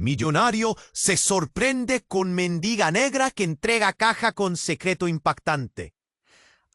Millonario se sorprende con mendiga negra que entrega caja con secreto impactante.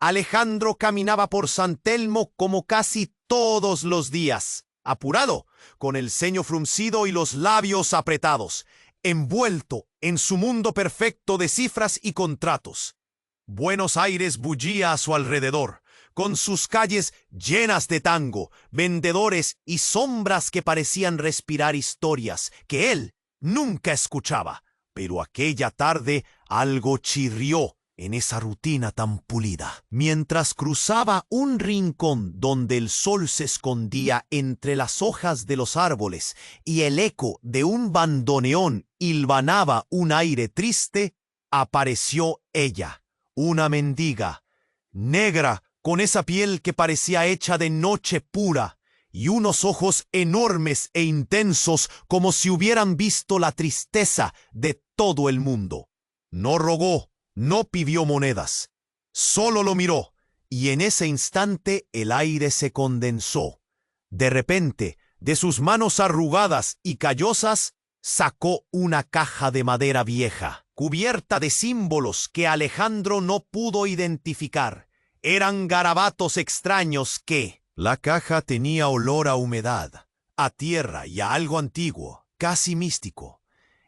Alejandro caminaba por San Telmo como casi todos los días, apurado, con el ceño fruncido y los labios apretados, envuelto en su mundo perfecto de cifras y contratos. Buenos Aires bullía a su alrededor, con sus calles llenas de tango, vendedores y sombras que parecían respirar historias que él nunca escuchaba. Pero aquella tarde algo chirrió en esa rutina tan pulida. Mientras cruzaba un rincón donde el sol se escondía entre las hojas de los árboles y el eco de un bandoneón hilvanaba un aire triste, apareció ella, una mendiga, negra, con esa piel que parecía hecha de noche pura, y unos ojos enormes e intensos como si hubieran visto la tristeza de todo el mundo. No rogó, no pidió monedas, solo lo miró, y en ese instante el aire se condensó. De repente, de sus manos arrugadas y callosas, sacó una caja de madera vieja, cubierta de símbolos que Alejandro no pudo identificar. Eran garabatos extraños que... La caja tenía olor a humedad, a tierra y a algo antiguo, casi místico.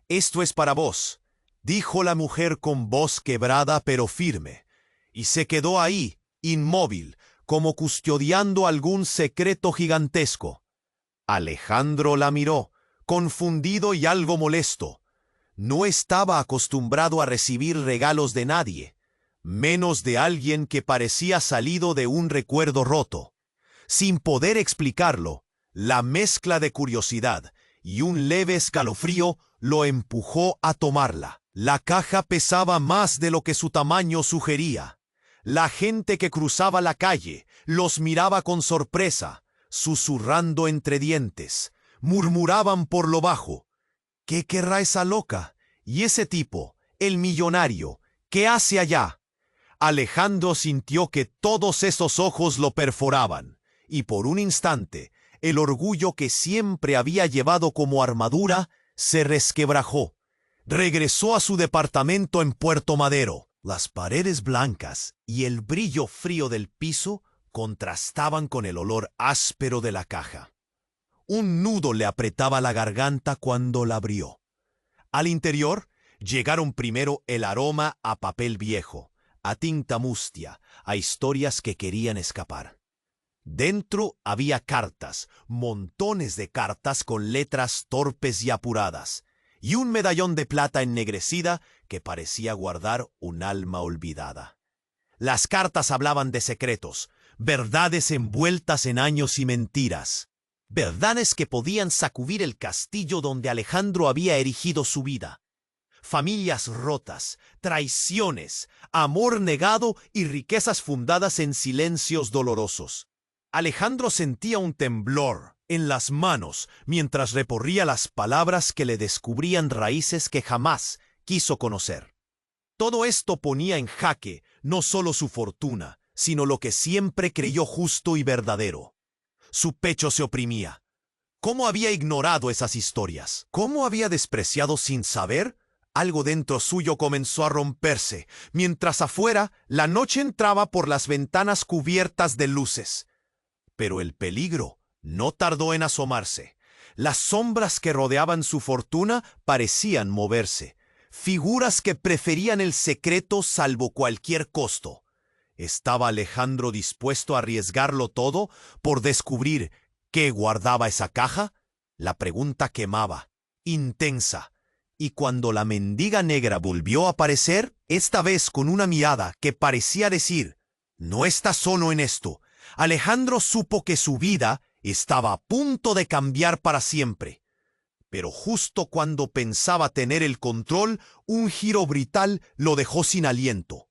«Esto es para vos», dijo la mujer con voz quebrada pero firme, y se quedó ahí, inmóvil, como custodiando algún secreto gigantesco. Alejandro la miró, confundido y algo molesto. No estaba acostumbrado a recibir regalos de nadie, menos de alguien que parecía salido de un recuerdo roto. Sin poder explicarlo, la mezcla de curiosidad y un leve escalofrío lo empujó a tomarla. La caja pesaba más de lo que su tamaño sugería. La gente que cruzaba la calle los miraba con sorpresa, susurrando entre dientes. Murmuraban por lo bajo: «¿Qué querrá esa loca? ¿Y ese tipo, el millonario, qué hace allá?» Alejandro sintió que todos esos ojos lo perforaban, y por un instante, el orgullo que siempre había llevado como armadura se resquebrajó. Regresó a su departamento en Puerto Madero. Las paredes blancas y el brillo frío del piso contrastaban con el olor áspero de la caja. Un nudo le apretaba la garganta cuando la abrió. Al interior llegaron primero el aroma a papel viejo, a tinta mustia, a historias que querían escapar. Dentro había cartas, montones de cartas con letras torpes y apuradas, y un medallón de plata ennegrecida que parecía guardar un alma olvidada. Las cartas hablaban de secretos, verdades envueltas en años y mentiras, verdades que podían sacudir el castillo donde Alejandro había erigido su vida. Familias rotas, traiciones, amor negado y riquezas fundadas en silencios dolorosos. Alejandro sentía un temblor en las manos mientras recorría las palabras que le descubrían raíces que jamás quiso conocer. Todo esto ponía en jaque no solo su fortuna, sino lo que siempre creyó justo y verdadero. Su pecho se oprimía. ¿Cómo había ignorado esas historias? ¿Cómo había despreciado sin saber? Algo dentro suyo comenzó a romperse, mientras afuera la noche entraba por las ventanas cubiertas de luces. Pero el peligro no tardó en asomarse. Las sombras que rodeaban su fortuna parecían moverse, figuras que preferían el secreto salvo cualquier costo. ¿Estaba Alejandro dispuesto a arriesgarlo todo por descubrir qué guardaba esa caja? La pregunta quemaba, intensa, y cuando la mendiga negra volvió a aparecer, esta vez con una mirada que parecía decir: «No estás solo en esto», Alejandro supo que su vida estaba a punto de cambiar para siempre. Pero justo cuando pensaba tener el control, un giro brutal lo dejó sin aliento.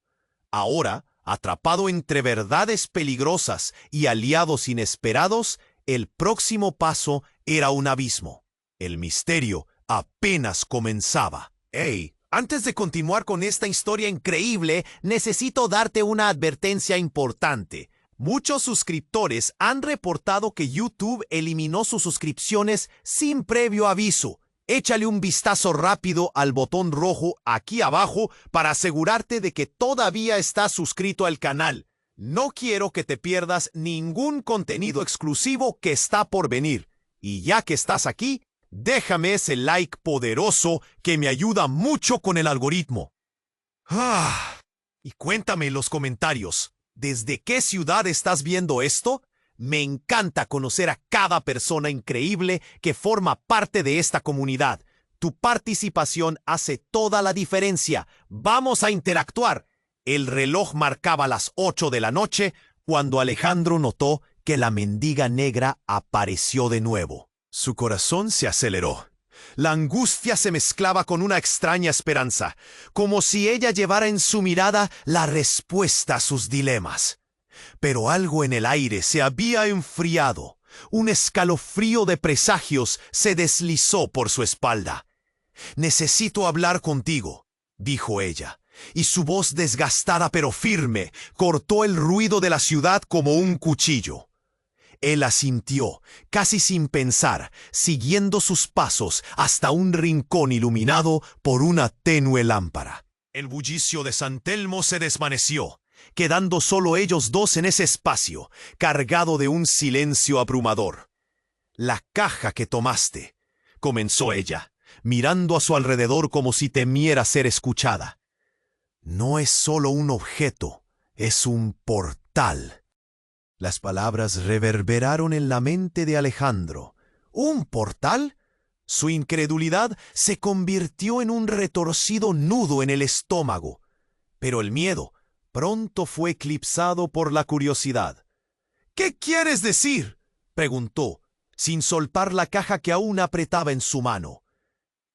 Ahora, atrapado entre verdades peligrosas y aliados inesperados, el próximo paso era un abismo. El misterio apenas comenzaba. ¡Hey! Antes de continuar con esta historia increíble, necesito darte una advertencia importante. Muchos suscriptores han reportado que YouTube eliminó sus suscripciones sin previo aviso. Échale un vistazo rápido al botón rojo aquí abajo para asegurarte de que todavía estás suscrito al canal. No quiero que te pierdas ningún contenido exclusivo que está por venir. Y ya que estás aquí, déjame ese like poderoso que me ayuda mucho con el algoritmo. Y cuéntame en los comentarios, ¿desde qué ciudad estás viendo esto? Me encanta conocer a cada persona increíble que forma parte de esta comunidad. Tu participación hace toda la diferencia. Vamos a interactuar. El reloj marcaba las 8 de la noche cuando Alejandro notó que la mendiga negra apareció de nuevo. Su corazón se aceleró. La angustia se mezclaba con una extraña esperanza, como si ella llevara en su mirada la respuesta a sus dilemas. Pero algo en el aire se había enfriado. Un escalofrío de presagios se deslizó por su espalda. «Necesito hablar contigo», dijo ella, y su voz desgastada pero firme cortó el ruido de la ciudad como un cuchillo. Él asintió, casi sin pensar, siguiendo sus pasos hasta un rincón iluminado por una tenue lámpara. El bullicio de San Telmo se desvaneció, quedando solo ellos dos en ese espacio, cargado de un silencio abrumador. «La caja que tomaste», comenzó ella, mirando a su alrededor como si temiera ser escuchada. «No es solo un objeto, es un portal». Las palabras reverberaron en la mente de Alejandro. ¿Un portal? Su incredulidad se convirtió en un retorcido nudo en el estómago. Pero el miedo pronto fue eclipsado por la curiosidad. «¿Qué quieres decir?», preguntó, sin soltar la caja que aún apretaba en su mano.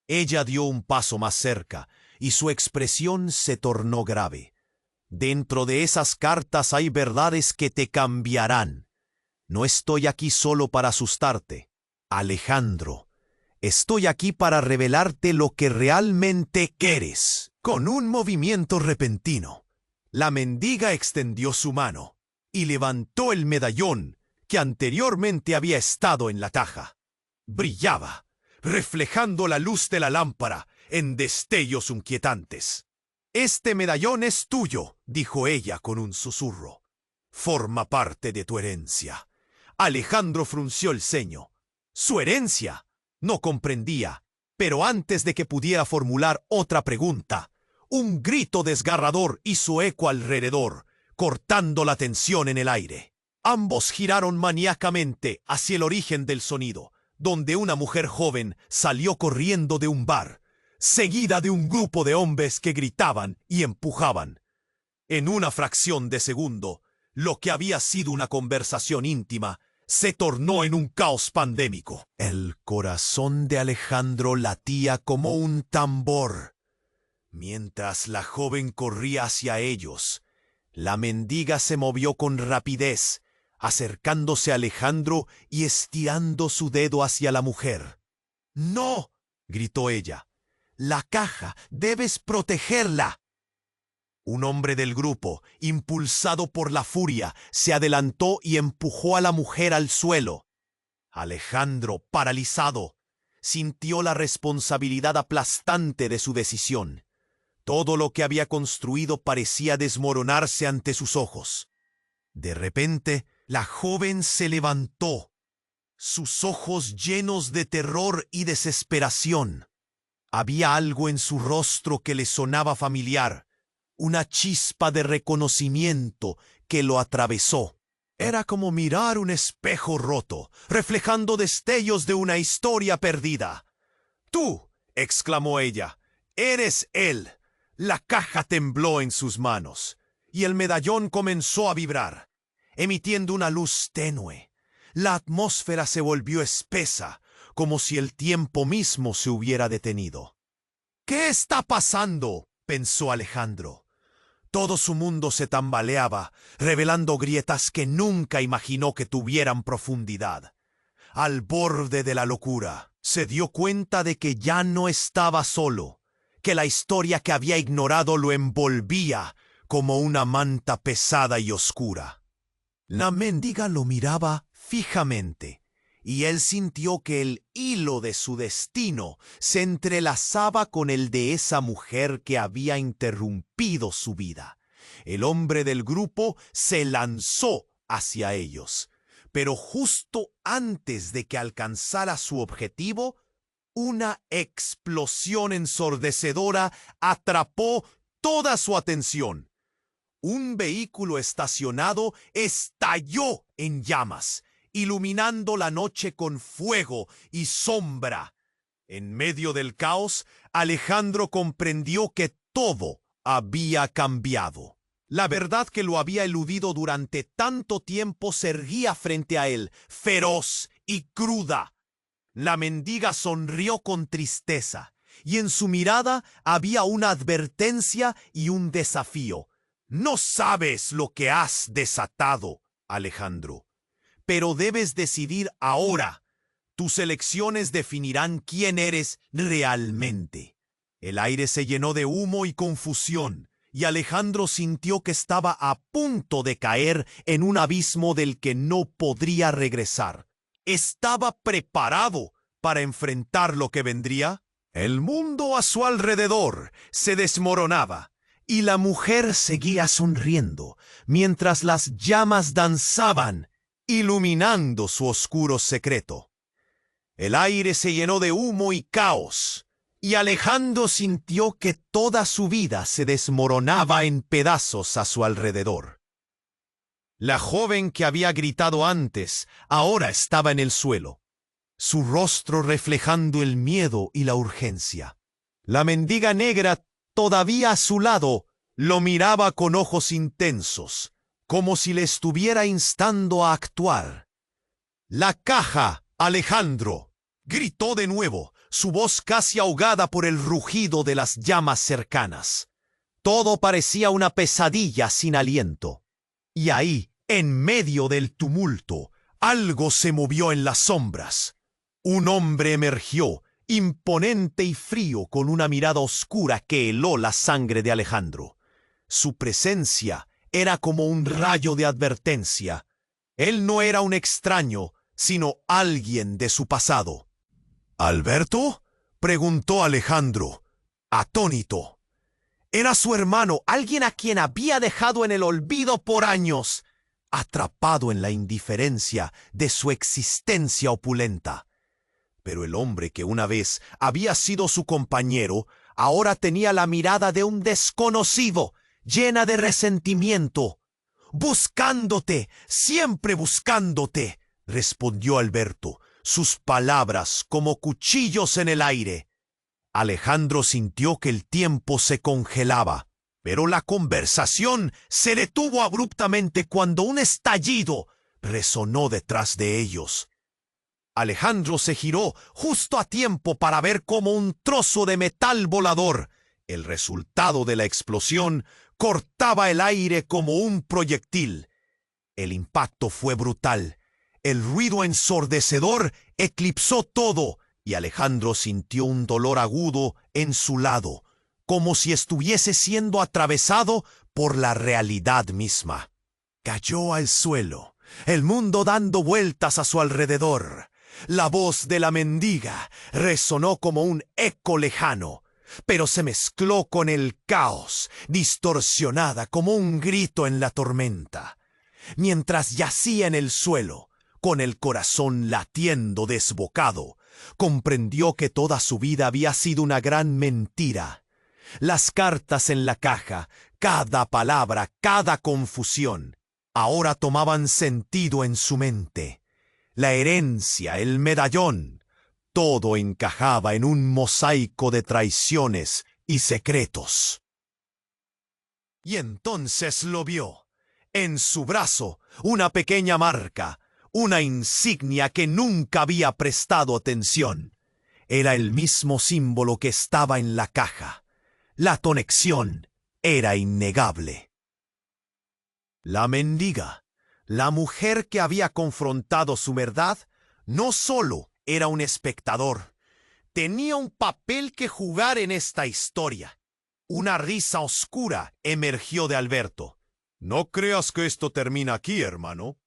Ella dio un paso más cerca, y su expresión se tornó grave. «Dentro de esas cartas hay verdades que te cambiarán. No estoy aquí solo para asustarte, Alejandro. Estoy aquí para revelarte lo que realmente quieres». Con un movimiento repentino, la mendiga extendió su mano y levantó el medallón que anteriormente había estado en la caja. Brillaba, reflejando la luz de la lámpara en destellos inquietantes. «Este medallón es tuyo», dijo ella con un susurro. «Forma parte de tu herencia». Alejandro frunció el ceño. ¿Su herencia? No comprendía, pero antes de que pudiera formular otra pregunta, un grito desgarrador hizo eco alrededor, cortando la tensión en el aire. Ambos giraron maníacamente hacia el origen del sonido, donde una mujer joven salió corriendo de un bar, seguida de un grupo de hombres que gritaban y empujaban. En una fracción de segundo, lo que había sido una conversación íntima se tornó en un caos pandémico. El corazón de Alejandro latía como un tambor. Mientras la joven corría hacia ellos, la mendiga se movió con rapidez, acercándose a Alejandro y estirando su dedo hacia la mujer. «¡No!», gritó ella. «La caja, debes protegerla». Un hombre del grupo, impulsado por la furia, se adelantó y empujó a la mujer al suelo. Alejandro, paralizado, sintió la responsabilidad aplastante de su decisión. Todo lo que había construido parecía desmoronarse ante sus ojos. De repente, la joven se levantó, sus ojos llenos de terror y desesperación. Había algo en su rostro que le sonaba familiar, una chispa de reconocimiento que lo atravesó. Era como mirar un espejo roto, reflejando destellos de una historia perdida. «¡Tú!», exclamó ella, «eres él». La caja tembló en sus manos, y el medallón comenzó a vibrar, emitiendo una luz tenue. La atmósfera se volvió espesa, como si el tiempo mismo se hubiera detenido. «¿Qué está pasando?», pensó Alejandro. Todo su mundo se tambaleaba, revelando grietas que nunca imaginó que tuvieran profundidad. Al borde de la locura, se dio cuenta de que ya no estaba solo, que la historia que había ignorado lo envolvía como una manta pesada y oscura. La mendiga lo miraba fijamente, y él sintió que el hilo de su destino se entrelazaba con el de esa mujer que había interrumpido su vida. El hombre del grupo se lanzó hacia ellos, pero justo antes de que alcanzara su objetivo, una explosión ensordecedora atrapó toda su atención. Un vehículo estacionado estalló en llamas, iluminando la noche con fuego y sombra. En medio del caos, Alejandro comprendió que todo había cambiado. La verdad que lo había eludido durante tanto tiempo se erguía frente a él, feroz y cruda. La mendiga sonrió con tristeza, y en su mirada había una advertencia y un desafío. No sabes lo que has desatado, Alejandro, pero debes decidir ahora. Tus elecciones definirán quién eres realmente. El aire se llenó de humo y confusión, y Alejandro sintió que estaba a punto de caer en un abismo del que no podría regresar. ¿Estaba preparado para enfrentar lo que vendría? El mundo a su alrededor se desmoronaba, y la mujer seguía sonriendo, mientras las llamas danzaban, iluminando su oscuro secreto. El aire se llenó de humo y caos, y Alejandro sintió que toda su vida se desmoronaba en pedazos a su alrededor. La joven que había gritado antes ahora estaba en el suelo, su rostro reflejando el miedo y la urgencia. La mendiga negra, todavía a su lado, lo miraba con ojos intensos, como si le estuviera instando a actuar. «¡La caja, Alejandro!», gritó de nuevo, su voz casi ahogada por el rugido de las llamas cercanas. Todo parecía una pesadilla sin aliento. Y ahí, en medio del tumulto, algo se movió en las sombras. Un hombre emergió, imponente y frío, con una mirada oscura que heló la sangre de Alejandro. Su presencia era como un rayo de advertencia. Él no era un extraño, sino alguien de su pasado. ¿Alberto?, preguntó Alejandro, atónito. Era su hermano, alguien a quien había dejado en el olvido por años, atrapado en la indiferencia de su existencia opulenta. Pero el hombre que una vez había sido su compañero, ahora tenía la mirada de un desconocido, llena de resentimiento. «Buscándote, siempre buscándote», respondió Alberto, sus palabras como cuchillos en el aire. Alejandro sintió que el tiempo se congelaba, pero la conversación se detuvo abruptamente cuando un estallido resonó detrás de ellos. Alejandro se giró justo a tiempo para ver cómo un trozo de metal volador, el resultado de la explosión, cortaba el aire como un proyectil. El impacto fue brutal. El ruido ensordecedor eclipsó todo, y Alejandro sintió un dolor agudo en su lado, como si estuviese siendo atravesado por la realidad misma. Cayó al suelo, el mundo dando vueltas a su alrededor. La voz de la mendiga resonó como un eco lejano, pero se mezcló con el caos, distorsionada como un grito en la tormenta. Mientras yacía en el suelo, con el corazón latiendo desbocado, comprendió que toda su vida había sido una gran mentira. Las cartas en la caja, cada palabra, cada confusión, ahora tomaban sentido en su mente. La herencia, el medallón, todo encajaba en un mosaico de traiciones y secretos. Y entonces lo vio. En su brazo, una pequeña marca, una insignia que nunca había prestado atención. Era el mismo símbolo que estaba en la caja. La conexión era innegable. La mendiga, la mujer que había confrontado su verdad, no solo era un espectador, tenía un papel que jugar en esta historia. Una risa oscura emergió de Alberto. «No creas que esto termina aquí, hermano»,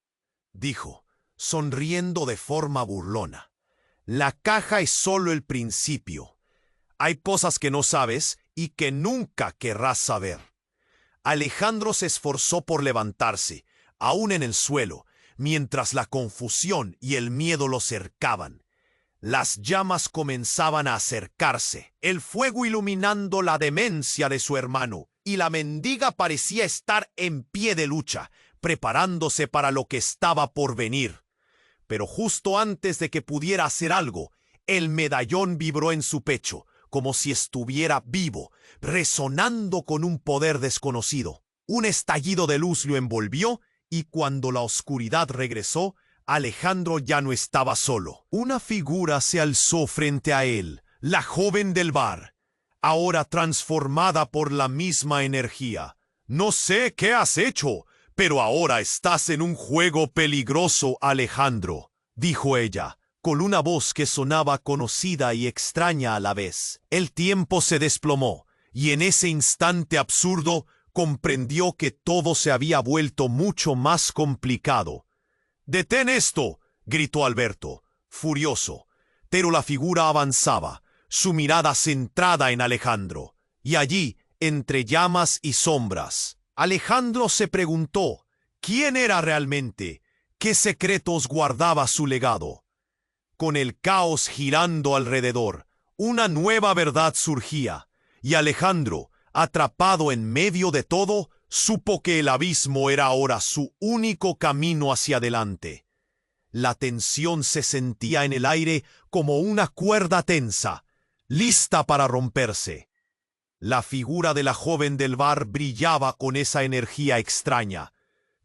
dijo. sonriendo de forma burlona. La caja es solo el principio. Hay cosas que no sabes y que nunca querrás saber. Alejandro se esforzó por levantarse, aún en el suelo, mientras la confusión y el miedo lo cercaban. Las llamas comenzaban a acercarse, el fuego iluminando la demencia de su hermano, y la mendiga parecía estar en pie de lucha, preparándose para lo que estaba por venir. Pero justo antes de que pudiera hacer algo, el medallón vibró en su pecho, como si estuviera vivo, resonando con un poder desconocido. Un estallido de luz lo envolvió, y cuando la oscuridad regresó, Alejandro ya no estaba solo. Una figura se alzó frente a él, la joven del bar, ahora transformada por la misma energía. «No sé qué has hecho, pero ahora estás en un juego peligroso, Alejandro», dijo ella, con una voz que sonaba conocida y extraña a la vez. El tiempo se desplomó, y en ese instante absurdo comprendió que todo se había vuelto mucho más complicado. «¡Detén esto!», gritó Alberto, furioso, pero la figura avanzaba, su mirada centrada en Alejandro, y allí, entre llamas y sombras, Alejandro se preguntó quién era realmente, qué secretos guardaba su legado. Con el caos girando alrededor, una nueva verdad surgía, y Alejandro, atrapado en medio de todo, supo que el abismo era ahora su único camino hacia adelante. La tensión se sentía en el aire como una cuerda tensa, lista para romperse. La figura de la joven del bar brillaba con esa energía extraña,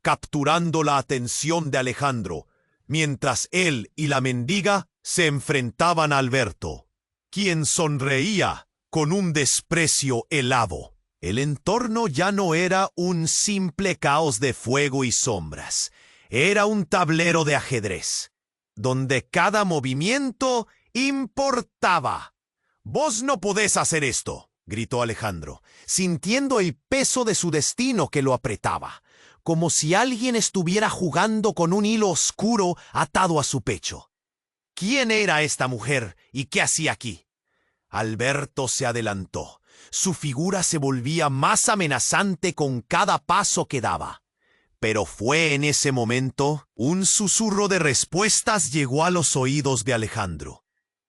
capturando la atención de Alejandro, mientras él y la mendiga se enfrentaban a Alberto, quien sonreía con un desprecio helado. El entorno ya no era un simple caos de fuego y sombras, era un tablero de ajedrez, donde cada movimiento importaba. «Vos no podés hacer esto», gritó Alejandro, sintiendo el peso de su destino que lo apretaba, como si alguien estuviera jugando con un hilo oscuro atado a su pecho. ¿Quién era esta mujer y qué hacía aquí? Alberto se adelantó. Su figura se volvía más amenazante con cada paso que daba. Pero fue en ese momento, un susurro de respuestas llegó a los oídos de Alejandro.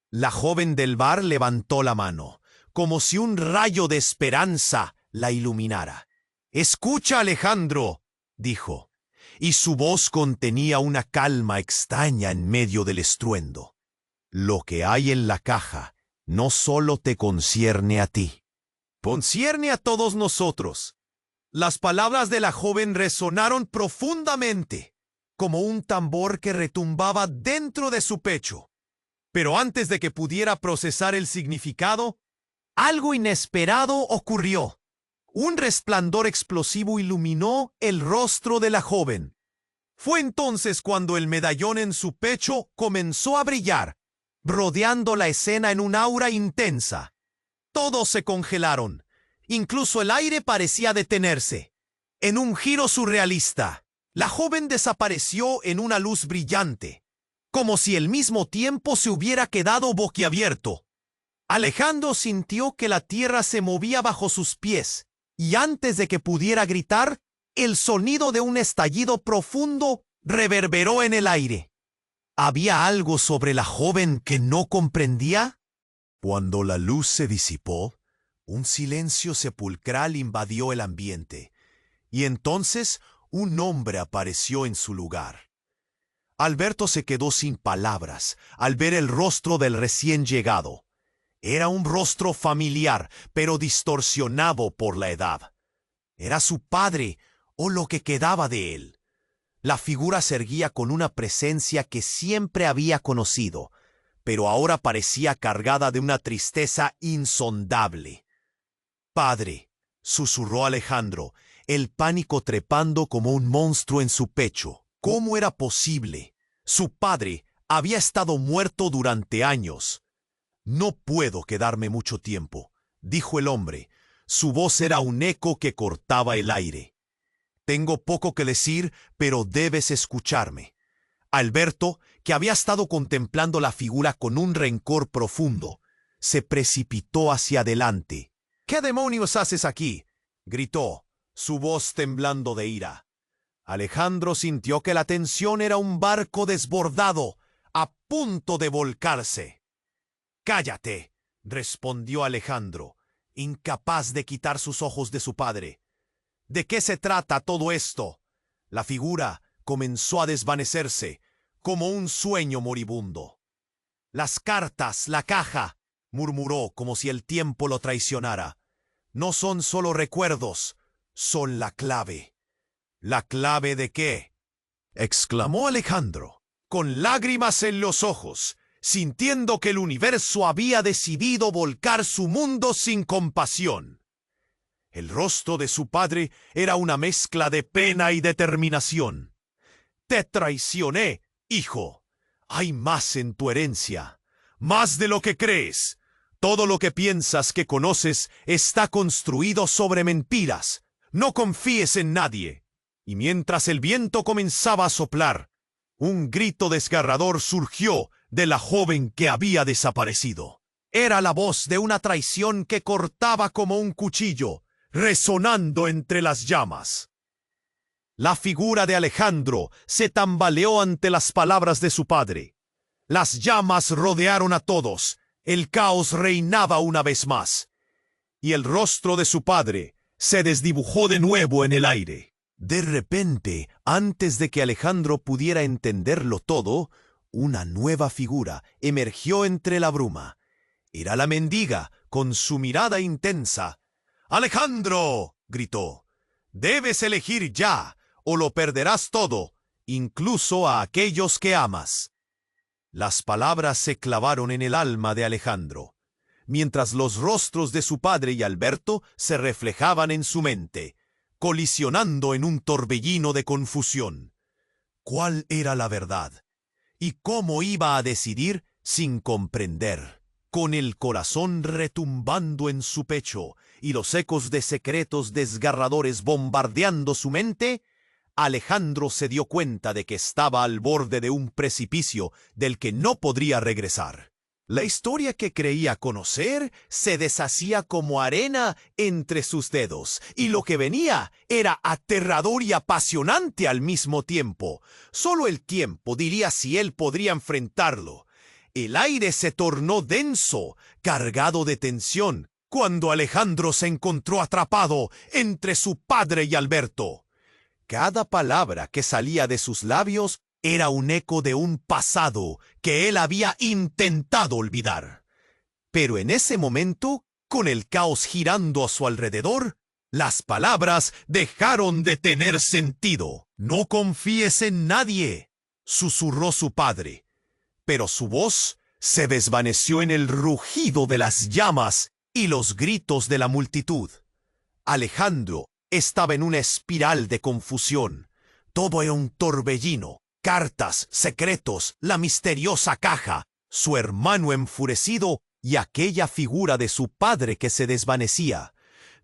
La joven del bar levantó la mano, como si un rayo de esperanza la iluminara. «Escucha, Alejandro», dijo, y su voz contenía una calma extraña en medio del estruendo. «Lo que hay en la caja no solo te concierne a ti. Concierne a todos nosotros». Las palabras de la joven resonaron profundamente, como un tambor que retumbaba dentro de su pecho. Pero antes de que pudiera procesar el significado, algo inesperado ocurrió. Un resplandor explosivo iluminó el rostro de la joven. Fue entonces cuando el medallón en su pecho comenzó a brillar, rodeando la escena en un aura intensa. Todos se congelaron. Incluso el aire parecía detenerse. En un giro surrealista, la joven desapareció en una luz brillante, como si al mismo tiempo se hubiera quedado boquiabierto. Alejandro sintió que la tierra se movía bajo sus pies, y antes de que pudiera gritar, el sonido de un estallido profundo reverberó en el aire. ¿Había algo sobre la joven que no comprendía? Cuando la luz se disipó, un silencio sepulcral invadió el ambiente, y entonces un hombre apareció en su lugar. Alberto se quedó sin palabras al ver el rostro del recién llegado. Era un rostro familiar, pero distorsionado por la edad. Era su padre, o lo que quedaba de él. La figura se erguía con una presencia que siempre había conocido, pero ahora parecía cargada de una tristeza insondable. «Padre», susurró Alejandro, el pánico trepando como un monstruo en su pecho. ¿Cómo era posible? Su padre había estado muerto durante años. «No puedo quedarme mucho tiempo», dijo el hombre. Su voz era un eco que cortaba el aire. «Tengo poco que decir, pero debes escucharme. Alberto, que había estado contemplando la figura con un rencor profundo, se precipitó hacia adelante. «¿Qué demonios haces aquí?», gritó, su voz temblando de ira. Alejandro sintió que la tensión era un barco desbordado, a punto de volcarse. «Cállate», respondió Alejandro, incapaz de quitar sus ojos de su padre. «¿De qué se trata todo esto?». La figura comenzó a desvanecerse, como un sueño moribundo. «Las cartas, la caja», murmuró como si el tiempo lo traicionara. «No son solo recuerdos, son la clave». «¿La clave de qué?», exclamó Alejandro, con lágrimas en los ojos, sintiendo que el universo había decidido volcar su mundo sin compasión. El rostro de su padre era una mezcla de pena y determinación. «Te traicioné, hijo. Hay más en tu herencia, más de lo que crees. Todo lo que piensas que conoces está construido sobre mentiras. No confíes en nadie». Y mientras el viento comenzaba a soplar, un grito desgarrador surgió de la joven que había desaparecido. Era la voz de una traición que cortaba como un cuchillo, resonando entre las llamas. La figura de Alejandro se tambaleó ante las palabras de su padre. Las llamas rodearon a todos, el caos reinaba una vez más, y el rostro de su padre se desdibujó de nuevo en el aire. De repente, antes de que Alejandro pudiera entenderlo todo, una nueva figura emergió entre la bruma. Era la mendiga, con su mirada intensa. «¡Alejandro!», gritó. «Debes elegir ya, o lo perderás todo, incluso a aquellos que amas». Las palabras se clavaron en el alma de Alejandro, mientras los rostros de su padre y Alberto se reflejaban en su mente, colisionando en un torbellino de confusión. ¿Cuál era la verdad? ¿Y cómo iba a decidir sin comprender? Con el corazón retumbando en su pecho y los ecos de secretos desgarradores bombardeando su mente, Alejandro se dio cuenta de que estaba al borde de un precipicio del que no podría regresar. La historia que creía conocer se deshacía como arena entre sus dedos, y lo que venía era aterrador y apasionante al mismo tiempo. Solo el tiempo diría si él podría enfrentarlo. El aire se tornó denso, cargado de tensión, cuando Alejandro se encontró atrapado entre su padre y Alberto. Cada palabra que salía de sus labios era un eco de un pasado que él había intentado olvidar. Pero en ese momento, con el caos girando a su alrededor, las palabras dejaron de tener sentido. «No confíes en nadie», susurró su padre, pero su voz se desvaneció en el rugido de las llamas y los gritos de la multitud. Alejandro estaba en una espiral de confusión. Todo era un torbellino. Cartas, secretos, la misteriosa caja, su hermano enfurecido y aquella figura de su padre que se desvanecía.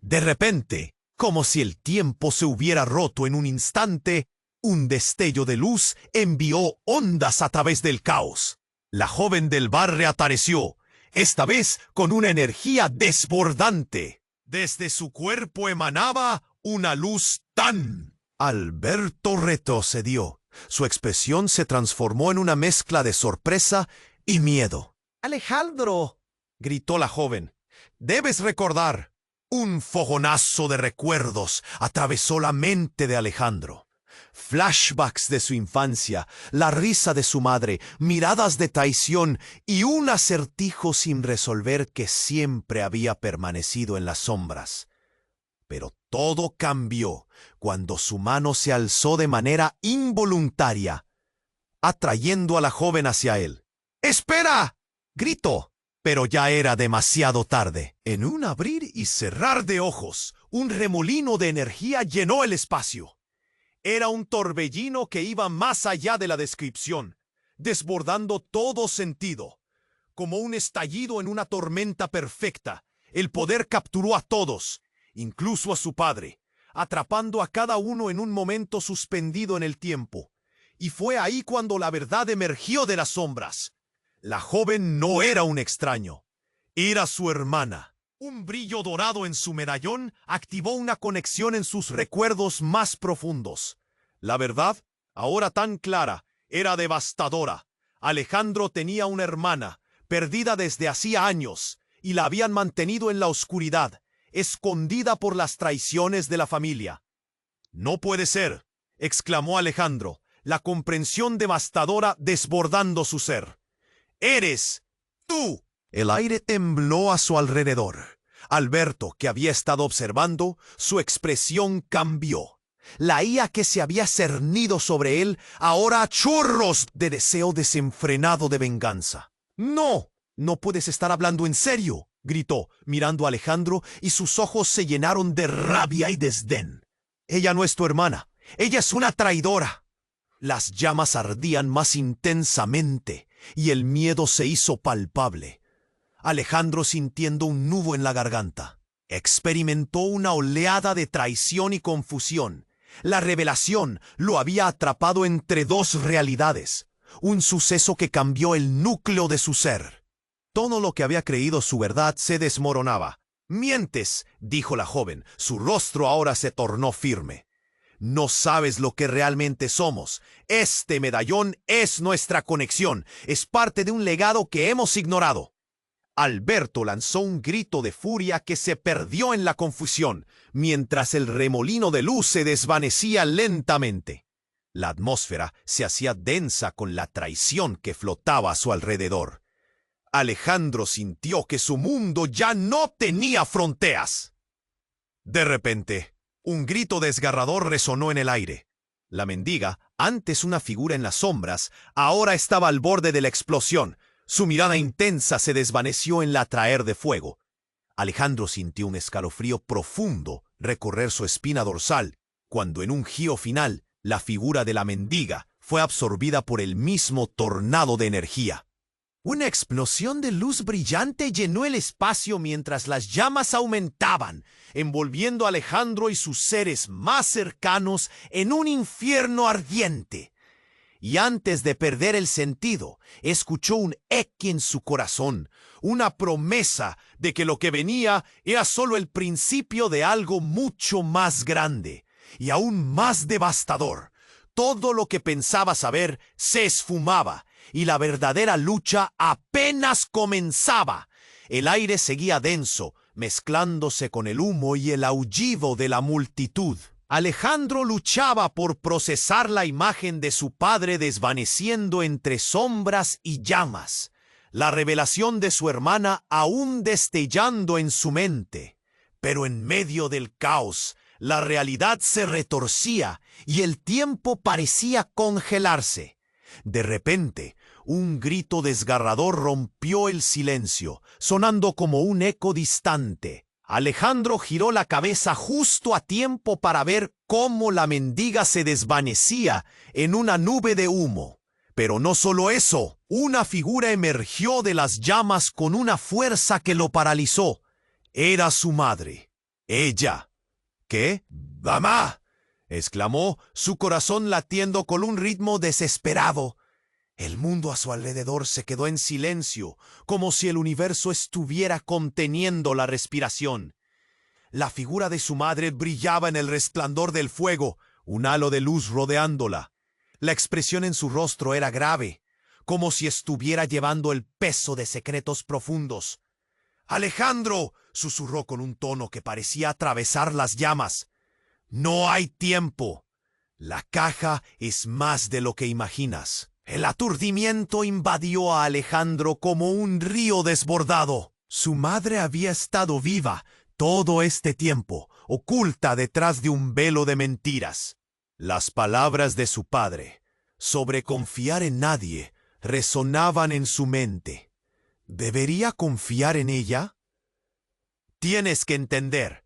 De repente, como si el tiempo se hubiera roto en un instante, un destello de luz envió ondas a través del caos. La joven del bar reapareció, esta vez con una energía desbordante. Desde su cuerpo emanaba una luz tan... Alberto retrocedió. Su expresión se transformó en una mezcla de sorpresa y miedo. «¡Alejandro!», gritó la joven. «Debes recordar». Un fogonazo de recuerdos atravesó la mente de Alejandro. Flashbacks de su infancia, la risa de su madre, miradas de traición y un acertijo sin resolver que siempre había permanecido en las sombras. Pero todo cambió cuando su mano se alzó de manera involuntaria, atrayendo a la joven hacia él. «¡Espera!», gritó, pero ya era demasiado tarde. En un abrir y cerrar de ojos, un remolino de energía llenó el espacio. Era un torbellino que iba más allá de la descripción, desbordando todo sentido. Como un estallido en una tormenta perfecta, el poder capturó a todos, incluso a su padre, atrapando a cada uno en un momento suspendido en el tiempo. Y fue ahí cuando la verdad emergió de las sombras. La joven no era un extraño, era su hermana. Un brillo dorado en su medallón activó una conexión en sus recuerdos más profundos. La verdad, ahora tan clara, era devastadora. Alejandro tenía una hermana, perdida desde hacía años, y la habían mantenido en la oscuridad, escondida por las traiciones de la familia. «No puede ser», exclamó Alejandro, la comprensión devastadora desbordando su ser. «¡Eres tú!». El aire tembló a su alrededor. Alberto, que había estado observando, su expresión cambió. La ira que se había cernido sobre él, ahora a chorros de deseo desenfrenado de venganza. «¡No! No puedes estar hablando en serio», gritó, mirando a Alejandro, y sus ojos se llenaron de rabia y desdén. «Ella no es tu hermana. Ella es una traidora». Las llamas ardían más intensamente, y el miedo se hizo palpable. Alejandro, sintiendo un nudo en la garganta, experimentó una oleada de traición y confusión. La revelación lo había atrapado entre dos realidades, un suceso que cambió el núcleo de su ser. Todo lo que había creído su verdad se desmoronaba. «Mientes», dijo la joven, su rostro ahora se tornó firme. «No sabes lo que realmente somos. Este medallón es nuestra conexión, es parte de un legado que hemos ignorado». Alberto lanzó un grito de furia que se perdió en la confusión, mientras el remolino de luz se desvanecía lentamente. La atmósfera se hacía densa con la traición que flotaba a su alrededor. Alejandro sintió que su mundo ya no tenía fronteras. De repente, un grito desgarrador resonó en el aire. La mendiga, antes una figura en las sombras, ahora estaba al borde de la explosión. Su mirada intensa se desvaneció en la atraer de fuego. Alejandro sintió un escalofrío profundo recorrer su espina dorsal, cuando en un giro final, la figura de la mendiga fue absorbida por el mismo tornado de energía. Una explosión de luz brillante llenó el espacio mientras las llamas aumentaban, envolviendo a Alejandro y sus seres más cercanos en un infierno ardiente. Y antes de perder el sentido, escuchó un eco en su corazón, una promesa de que lo que venía era solo el principio de algo mucho más grande y aún más devastador. Todo lo que pensaba saber se esfumaba y la verdadera lucha apenas comenzaba. El aire seguía denso, mezclándose con el humo y el aullido de la multitud. Alejandro luchaba por procesar la imagen de su padre desvaneciendo entre sombras y llamas, la revelación de su hermana aún destellando en su mente. Pero en medio del caos, la realidad se retorcía y el tiempo parecía congelarse. De repente, un grito desgarrador rompió el silencio, sonando como un eco distante. Alejandro giró la cabeza justo a tiempo para ver cómo la mendiga se desvanecía en una nube de humo. Pero no solo eso, una figura emergió de las llamas con una fuerza que lo paralizó. Era su madre. Ella. ¿Qué? ¡Mamá!, exclamó, su corazón latiendo con un ritmo desesperado. El mundo a su alrededor se quedó en silencio, como si el universo estuviera conteniendo la respiración. La figura de su madre brillaba en el resplandor del fuego, un halo de luz rodeándola. La expresión en su rostro era grave, como si estuviera llevando el peso de secretos profundos. «Alejandro», susurró con un tono que parecía atravesar las llamas. «No hay tiempo. La caja es más de lo que imaginas». El aturdimiento invadió a Alejandro como un río desbordado. Su madre había estado viva todo este tiempo, oculta detrás de un velo de mentiras. Las palabras de su padre, sobre confiar en nadie, resonaban en su mente. ¿Debería confiar en ella? Tienes que entender,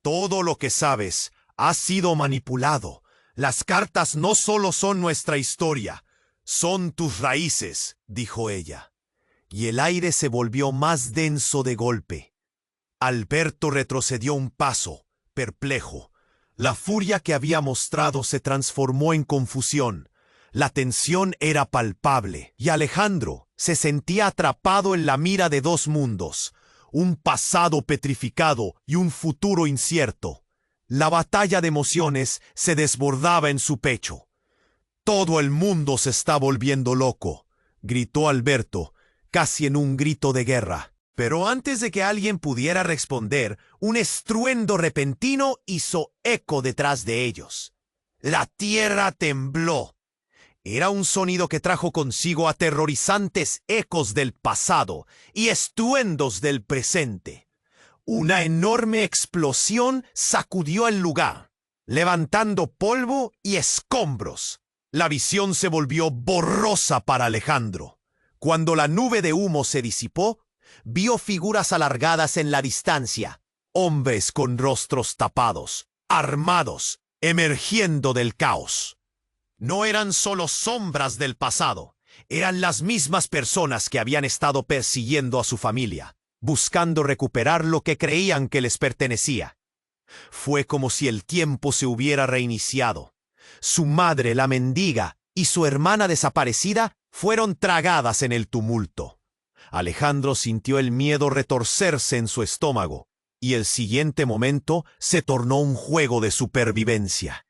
todo lo que sabes ha sido manipulado. Las cartas no solo son nuestra historia, son tus raíces, dijo ella, y el aire se volvió más denso de golpe. Alberto retrocedió un paso, perplejo. La furia que había mostrado se transformó en confusión. La tensión era palpable, y Alejandro se sentía atrapado en la mira de dos mundos, un pasado petrificado y un futuro incierto. La batalla de emociones se desbordaba en su pecho. «Todo el mundo se está volviendo loco», gritó Alberto, casi en un grito de guerra. Pero antes de que alguien pudiera responder, un estruendo repentino hizo eco detrás de ellos. La tierra tembló. Era un sonido que trajo consigo aterrorizantes ecos del pasado y estruendos del presente. Una enorme explosión sacudió el lugar, levantando polvo y escombros. La visión se volvió borrosa para Alejandro. Cuando la nube de humo se disipó, vio figuras alargadas en la distancia, hombres con rostros tapados, armados, emergiendo del caos. No eran solo sombras del pasado, eran las mismas personas que habían estado persiguiendo a su familia, buscando recuperar lo que creían que les pertenecía. Fue como si el tiempo se hubiera reiniciado. Su madre, la mendiga, y su hermana desaparecida fueron tragadas en el tumulto. Alejandro sintió el miedo retorcerse en su estómago, y el siguiente momento se tornó un juego de supervivencia.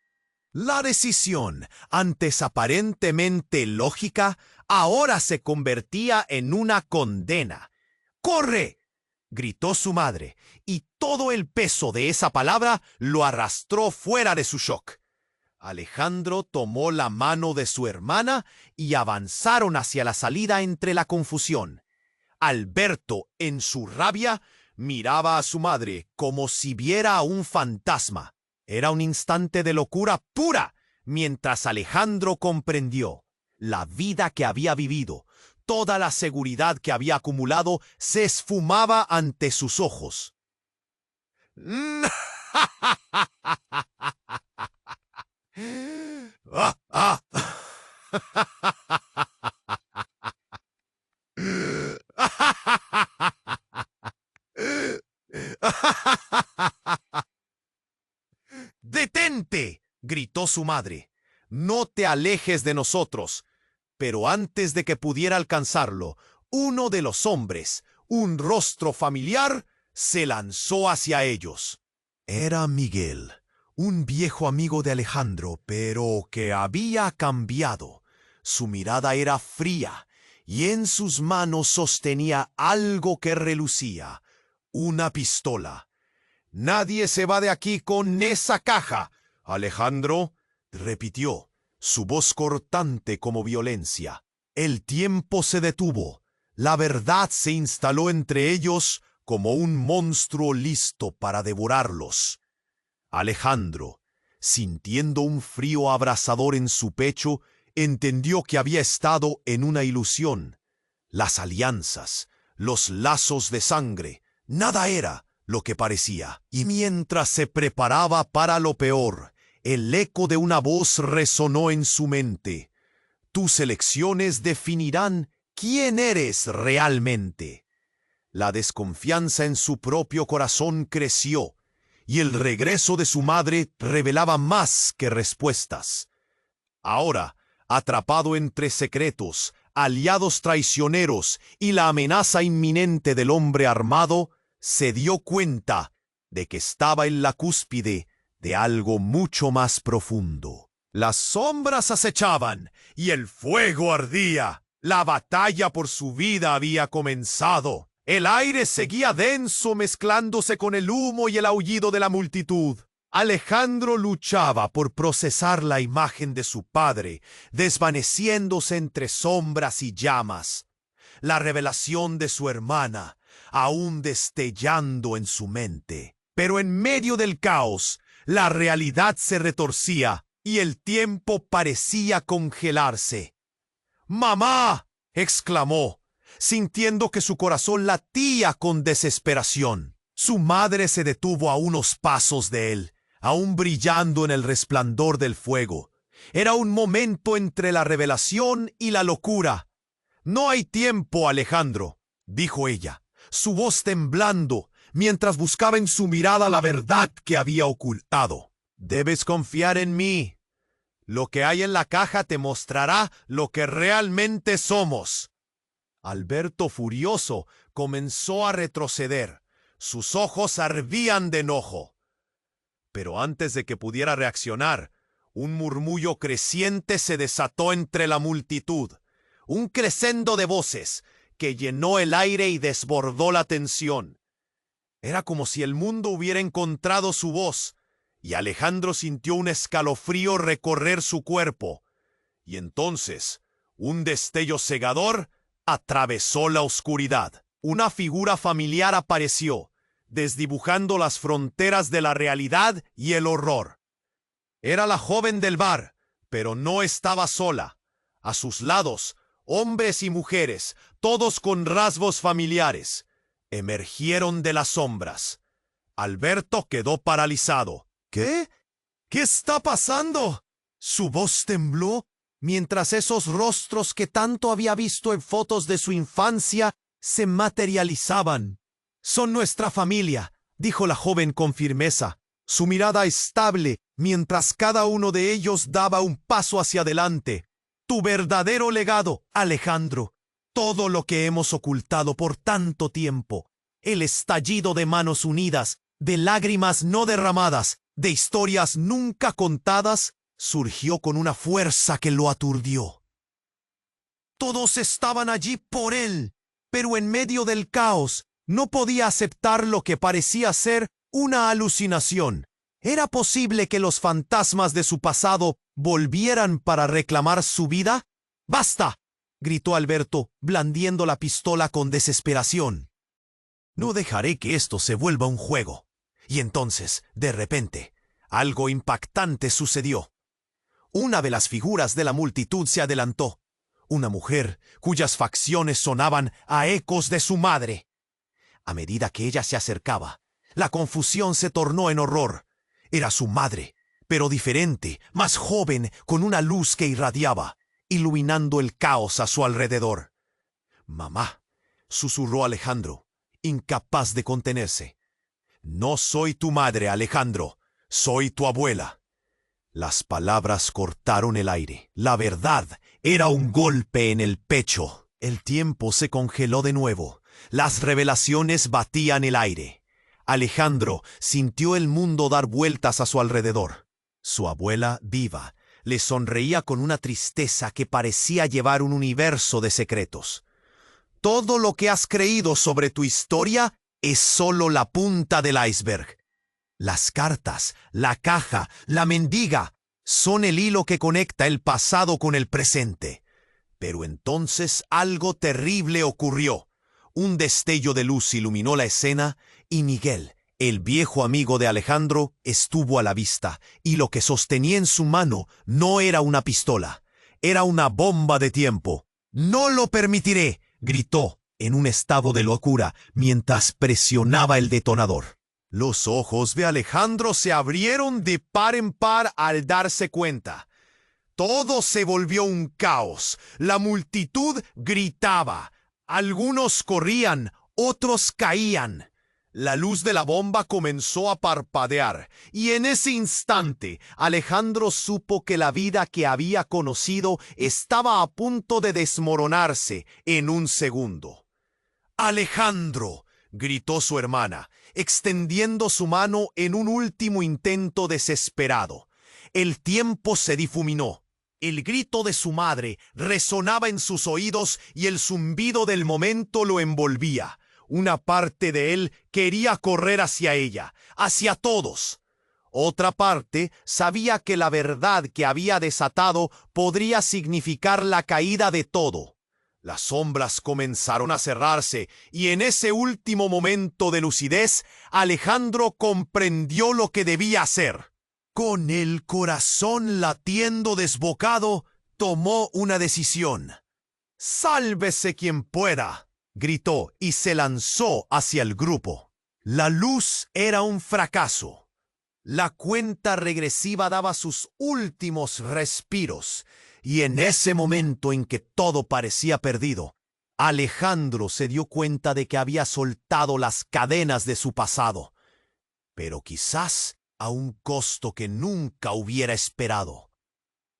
La decisión, antes aparentemente lógica, ahora se convertía en una condena. ¡Corre!, gritó su madre, y todo el peso de esa palabra lo arrastró fuera de su shock. Alejandro tomó la mano de su hermana y avanzaron hacia la salida entre la confusión. Alberto, en su rabia, miraba a su madre como si viera a un fantasma. Era un instante de locura pura, mientras Alejandro comprendió. La vida que había vivido, toda la seguridad que había acumulado, se esfumaba ante sus ojos. «¡Detente!», gritó su madre. «No te alejes de nosotros». Pero antes de que pudiera alcanzarlo, uno de los hombres, un rostro familiar, se lanzó hacia ellos. Era Miguel, un viejo amigo de Alejandro, pero que había cambiado. Su mirada era fría, y en sus manos sostenía algo que relucía, una pistola. «Nadie se va de aquí con esa caja, Alejandro», repitió, su voz cortante como violencia. El tiempo se detuvo. La verdad se instaló entre ellos como un monstruo listo para devorarlos. Alejandro, sintiendo un frío abrasador en su pecho, entendió que había estado en una ilusión. Las alianzas, los lazos de sangre, nada era lo que parecía. Y mientras se preparaba para lo peor, el eco de una voz resonó en su mente. «Tus elecciones definirán quién eres realmente». La desconfianza en su propio corazón creció, y el regreso de su madre revelaba más que respuestas. Ahora, atrapado entre secretos, aliados traicioneros y la amenaza inminente del hombre armado, se dio cuenta de que estaba en la cúspide de algo mucho más profundo. Las sombras acechaban y el fuego ardía. La batalla por su vida había comenzado. El aire seguía denso, mezclándose con el humo y el aullido de la multitud. Alejandro luchaba por procesar la imagen de su padre, desvaneciéndose entre sombras y llamas. La revelación de su hermana, aún destellando en su mente. Pero en medio del caos, la realidad se retorcía y el tiempo parecía congelarse. «¡Mamá!», exclamó, sintiendo que su corazón latía con desesperación. Su madre se detuvo a unos pasos de él, aún brillando en el resplandor del fuego. Era un momento entre la revelación y la locura. «No hay tiempo, Alejandro», dijo ella, su voz temblando, mientras buscaba en su mirada la verdad que había ocultado. «Debes confiar en mí. Lo que hay en la caja te mostrará lo que realmente somos. Alberto, furioso, comenzó a retroceder. Sus ojos ardían de enojo. Pero antes de que pudiera reaccionar, un murmullo creciente se desató entre la multitud. Un crescendo de voces que llenó el aire y desbordó la tensión. Era como si el mundo hubiera encontrado su voz, y Alejandro sintió un escalofrío recorrer su cuerpo. Y entonces, un destello cegador atravesó la oscuridad. Una figura familiar apareció, desdibujando las fronteras de la realidad y el horror. Era la joven del bar, pero no estaba sola. A sus lados, hombres y mujeres, todos con rasgos familiares, emergieron de las sombras. Alberto quedó paralizado. ¿Qué? ¿Qué está pasando? Su voz tembló mientras esos rostros que tanto había visto en fotos de su infancia se materializaban. «Son nuestra familia», dijo la joven con firmeza, su mirada estable mientras cada uno de ellos daba un paso hacia adelante. «Tu verdadero legado, Alejandro. Todo lo que hemos ocultado por tanto tiempo. El estallido de manos unidas, de lágrimas no derramadas, de historias nunca contadas, surgió con una fuerza que lo aturdió. Todos estaban allí por él, pero en medio del caos no podía aceptar lo que parecía ser una alucinación. ¿Era posible que los fantasmas de su pasado volvieran para reclamar su vida? ¡Basta!, gritó Alberto, blandiendo la pistola con desesperación. «No dejaré que esto se vuelva un juego». Y entonces, de repente, algo impactante sucedió. Una de las figuras de la multitud se adelantó. Una mujer cuyas facciones sonaban a ecos de su madre. A medida que ella se acercaba, la confusión se tornó en horror. Era su madre, pero diferente, más joven, con una luz que irradiaba, iluminando el caos a su alrededor. «Mamá», susurró Alejandro, incapaz de contenerse. «No soy tu madre, Alejandro, soy tu abuela». Las palabras cortaron el aire. La verdad era un golpe en el pecho. El tiempo se congeló de nuevo. Las revelaciones batían el aire. Alejandro sintió el mundo dar vueltas a su alrededor. Su abuela, viva, le sonreía con una tristeza que parecía llevar un universo de secretos. «Todo lo que has creído sobre tu historia es solo la punta del iceberg. Las cartas, la caja, la mendiga, son el hilo que conecta el pasado con el presente». Pero entonces algo terrible ocurrió. Un destello de luz iluminó la escena y Miguel, el viejo amigo de Alejandro, estuvo a la vista, y lo que sostenía en su mano no era una pistola, era una bomba de tiempo. «No lo permitiré», gritó, en un estado de locura, mientras presionaba el detonador. Los ojos de Alejandro se abrieron de par en par al darse cuenta. Todo se volvió un caos. La multitud gritaba. Algunos corrían, otros caían. La luz de la bomba comenzó a parpadear, y en ese instante Alejandro supo que la vida que había conocido estaba a punto de desmoronarse en un segundo. «Alejandro», gritó su hermana, extendiendo su mano en un último intento desesperado. El tiempo se difuminó. El grito de su madre resonaba en sus oídos y el zumbido del momento lo envolvía. Una parte de él quería correr hacia ella, hacia todos. Otra parte sabía que la verdad que había desatado podría significar la caída de todo. Las sombras comenzaron a cerrarse y en ese último momento de lucidez, Alejandro comprendió lo que debía hacer. Con el corazón latiendo desbocado, tomó una decisión. «¡Sálvese quien pueda!», gritó y se lanzó hacia el grupo. La luz era un fracaso. La cuenta regresiva daba sus últimos respiros, y en ese momento en que todo parecía perdido, Alejandro se dio cuenta de que había soltado las cadenas de su pasado, pero quizás a un costo que nunca hubiera esperado.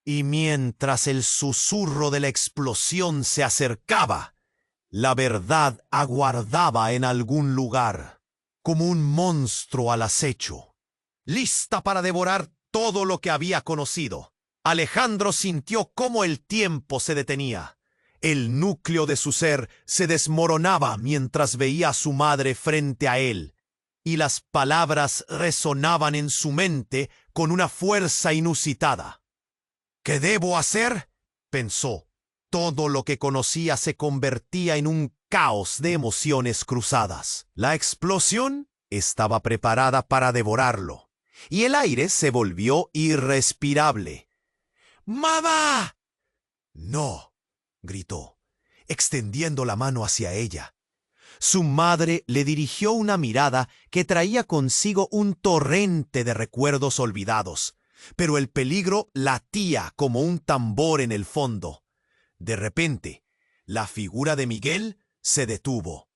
Y mientras el susurro de la explosión se acercaba, la verdad aguardaba en algún lugar, como un monstruo al acecho, lista para devorar todo lo que había conocido. Alejandro sintió cómo el tiempo se detenía. El núcleo de su ser se desmoronaba mientras veía a su madre frente a él, y las palabras resonaban en su mente con una fuerza inusitada. ¿Qué debo hacer?, pensó. Todo lo que conocía se convertía en un caos de emociones cruzadas. La explosión estaba preparada para devorarlo, y el aire se volvió irrespirable. ¡Mamá! No, gritó, extendiendo la mano hacia ella. Su madre le dirigió una mirada que traía consigo un torrente de recuerdos olvidados, pero el peligro latía como un tambor en el fondo. De repente, la figura de Miguel se detuvo,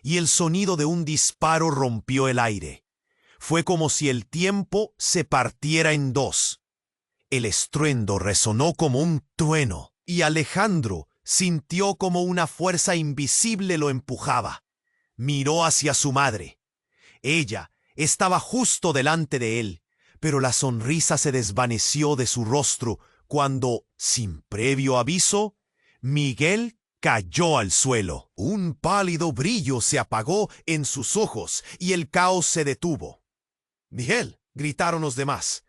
y el sonido de un disparo rompió el aire. Fue como si el tiempo se partiera en dos. El estruendo resonó como un trueno, y Alejandro sintió como una fuerza invisible lo empujaba. Miró hacia su madre. Ella estaba justo delante de él, pero la sonrisa se desvaneció de su rostro cuando, sin previo aviso, Miguel cayó al suelo. Un pálido brillo se apagó en sus ojos y el caos se detuvo. «¡Miguel!», gritaron los demás.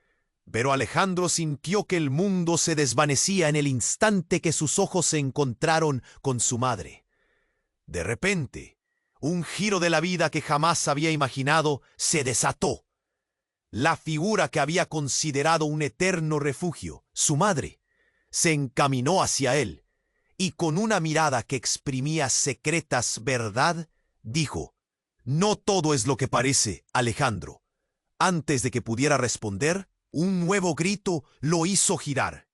Pero Alejandro sintió que el mundo se desvanecía en el instante que sus ojos se encontraron con su madre. De repente, un giro de la vida que jamás había imaginado se desató. La figura que había considerado un eterno refugio, su madre, se encaminó hacia él, y con una mirada que exprimía secretas verdad, dijo: «No todo es lo que parece, Alejandro». Antes de que pudiera responder, un nuevo grito lo hizo girar.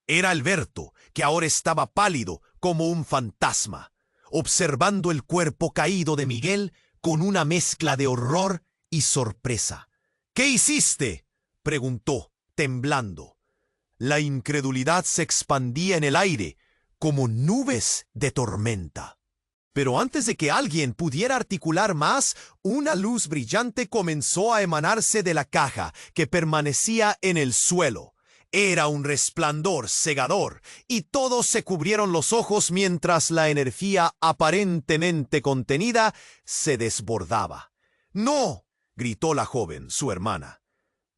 Era Alberto, que ahora estaba pálido como un fantasma, observando el cuerpo caído de Miguel con una mezcla de horror y sorpresa. «¿Qué hiciste?», preguntó, temblando. La incredulidad se expandía en el aire como nubes de tormenta. Pero antes de que alguien pudiera articular más, una luz brillante comenzó a emanarse de la caja que permanecía en el suelo. Era un resplandor cegador, y todos se cubrieron los ojos mientras la energía aparentemente contenida se desbordaba. «¡No!», gritó la joven, su hermana.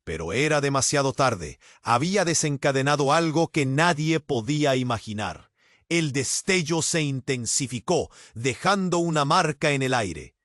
Pero era demasiado tarde. Había desencadenado algo que nadie podía imaginar. El destello se intensificó, dejando una marca en el aire.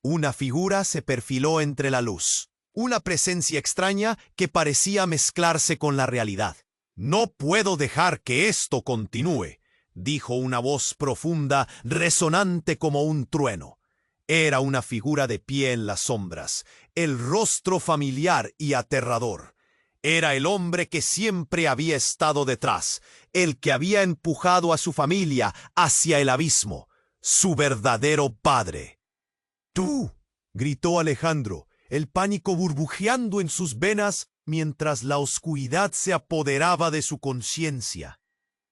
Una figura se perfiló entre la luz, una presencia extraña que parecía mezclarse con la realidad. «No puedo dejar que esto continúe», dijo una voz profunda, resonante como un trueno. Era una figura de pie en las sombras, el rostro familiar y aterrador. Era el hombre que siempre había estado detrás, el que había empujado a su familia hacia el abismo, su verdadero padre. «¡Tú!», gritó Alejandro, el pánico burbujeando en sus venas mientras la oscuridad se apoderaba de su conciencia.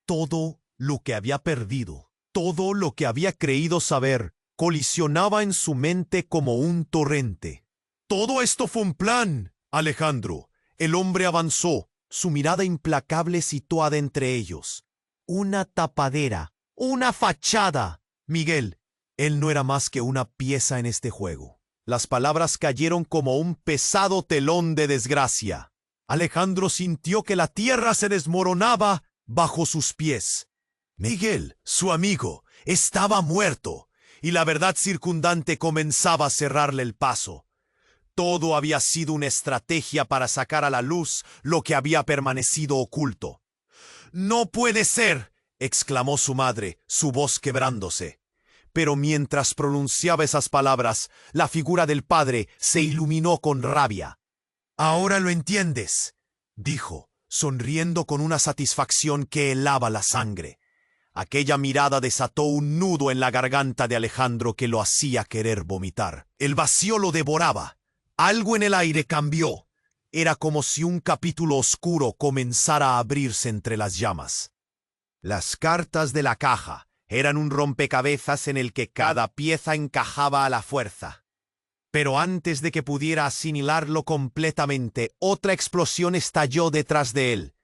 Todo lo que había perdido, todo lo que había creído saber, colisionaba en su mente como un torrente. «Todo esto fue un plan, Alejandro». El hombre avanzó, su mirada implacable situada entre ellos. «Una tapadera, una fachada. Miguel, él no era más que una pieza en este juego». Las palabras cayeron como un pesado telón de desgracia. Alejandro sintió que la tierra se desmoronaba bajo sus pies. Miguel, su amigo, estaba muerto, y la verdad circundante comenzaba a cerrarle el paso. Todo había sido una estrategia para sacar a la luz lo que había permanecido oculto. «¡No puede ser!», exclamó su madre, su voz quebrándose. Pero mientras pronunciaba esas palabras, la figura del padre se iluminó con rabia. «Ahora lo entiendes», dijo, sonriendo con una satisfacción que helaba la sangre. Aquella mirada desató un nudo en la garganta de Alejandro que lo hacía querer vomitar. El vacío lo devoraba. Algo en el aire cambió. Era como si un capítulo oscuro comenzara a abrirse entre las llamas. Las cartas de la caja eran un rompecabezas en el que cada pieza encajaba a la fuerza. Pero antes de que pudiera asimilarlo completamente, otra explosión estalló detrás de él.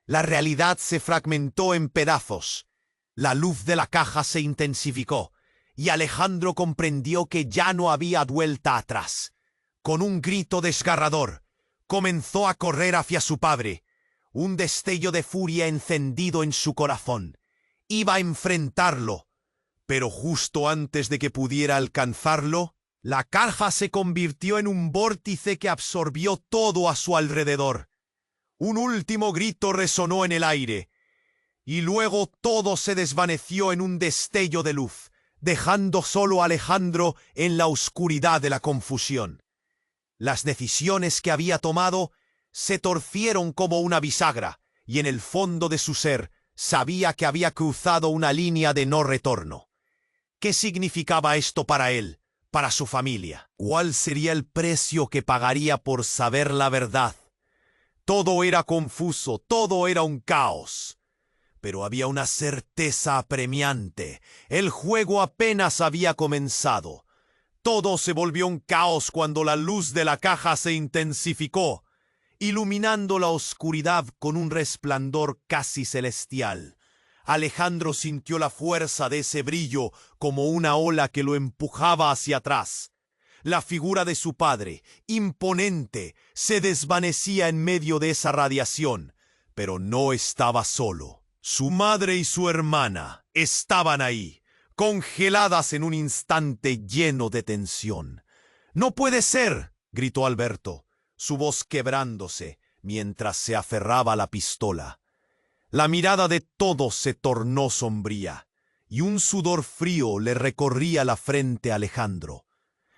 La realidad se fragmentó en pedazos. La luz de la caja se intensificó, y Alejandro comprendió que ya no había vuelta atrás. Con un grito desgarrador, comenzó a correr hacia su padre. Un destello de furia encendido en su corazón. Iba a enfrentarlo, pero justo antes de que pudiera alcanzarlo, la caja se convirtió en un vórtice que absorbió todo a su alrededor. Un último grito resonó en el aire, y luego todo se desvaneció en un destello de luz, dejando solo a Alejandro en la oscuridad de la confusión. Las decisiones que había tomado se torcieron como una bisagra, y en el fondo de su ser sabía que había cruzado una línea de no retorno. ¿Qué significaba esto para él, para su familia? ¿Cuál sería el precio que pagaría por saber la verdad? Todo era confuso, todo era un caos. Pero había una certeza apremiante. El juego apenas había comenzado. Todo se volvió un caos cuando la luz de la caja se intensificó, iluminando la oscuridad con un resplandor casi celestial. Alejandro sintió la fuerza de ese brillo como una ola que lo empujaba hacia atrás. La figura de su padre, imponente, se desvanecía en medio de esa radiación, pero no estaba solo. Su madre y su hermana estaban ahí, congeladas en un instante lleno de tensión. «¡No puede ser!», gritó Alberto, su voz quebrándose mientras se aferraba a la pistola. La mirada de todos se tornó sombría, y un sudor frío le recorría la frente a Alejandro.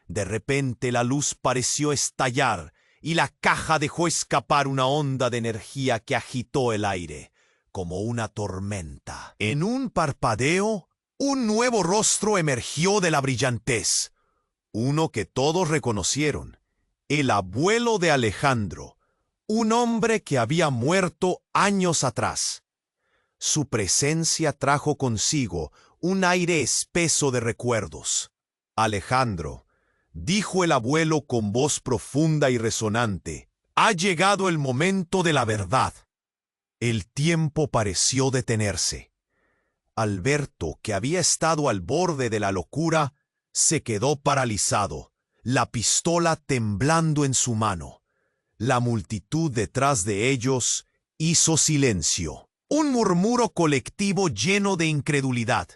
De repente la luz pareció estallar, y la caja dejó escapar una onda de energía que agitó el aire, como una tormenta. En un parpadeo, un nuevo rostro emergió de la brillantez. Uno que todos reconocieron. El abuelo de Alejandro, un hombre que había muerto años atrás. Su presencia trajo consigo un aire espeso de recuerdos. «Alejandro», dijo el abuelo con voz profunda y resonante, «ha llegado el momento de la verdad». El tiempo pareció detenerse. Alberto, que había estado al borde de la locura, se quedó paralizado, la pistola temblando en su mano. La multitud detrás de ellos hizo silencio. Un murmuro colectivo lleno de incredulidad.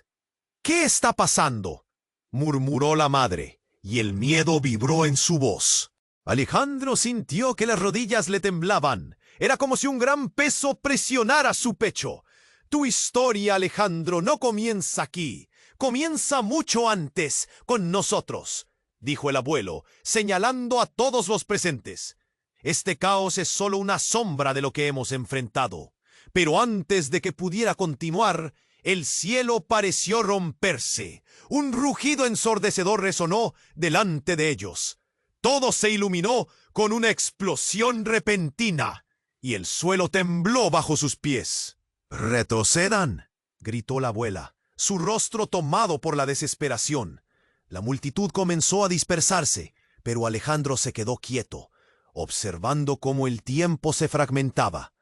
«¿Qué está pasando?», murmuró la madre, y el miedo vibró en su voz. Alejandro sintió que las rodillas le temblaban. Era como si un gran peso presionara su pecho. «Tu historia, Alejandro, no comienza aquí. Comienza mucho antes, con nosotros», dijo el abuelo, señalando a todos los presentes. «Este caos es solo una sombra de lo que hemos enfrentado». Pero antes de que pudiera continuar, el cielo pareció romperse. Un rugido ensordecedor resonó delante de ellos. Todo se iluminó con una explosión repentina, y el suelo tembló bajo sus pies. «¡Retrocedan!», gritó la abuela, su rostro tomado por la desesperación. La multitud comenzó a dispersarse, pero Alejandro se quedó quieto, observando cómo el tiempo se fragmentaba.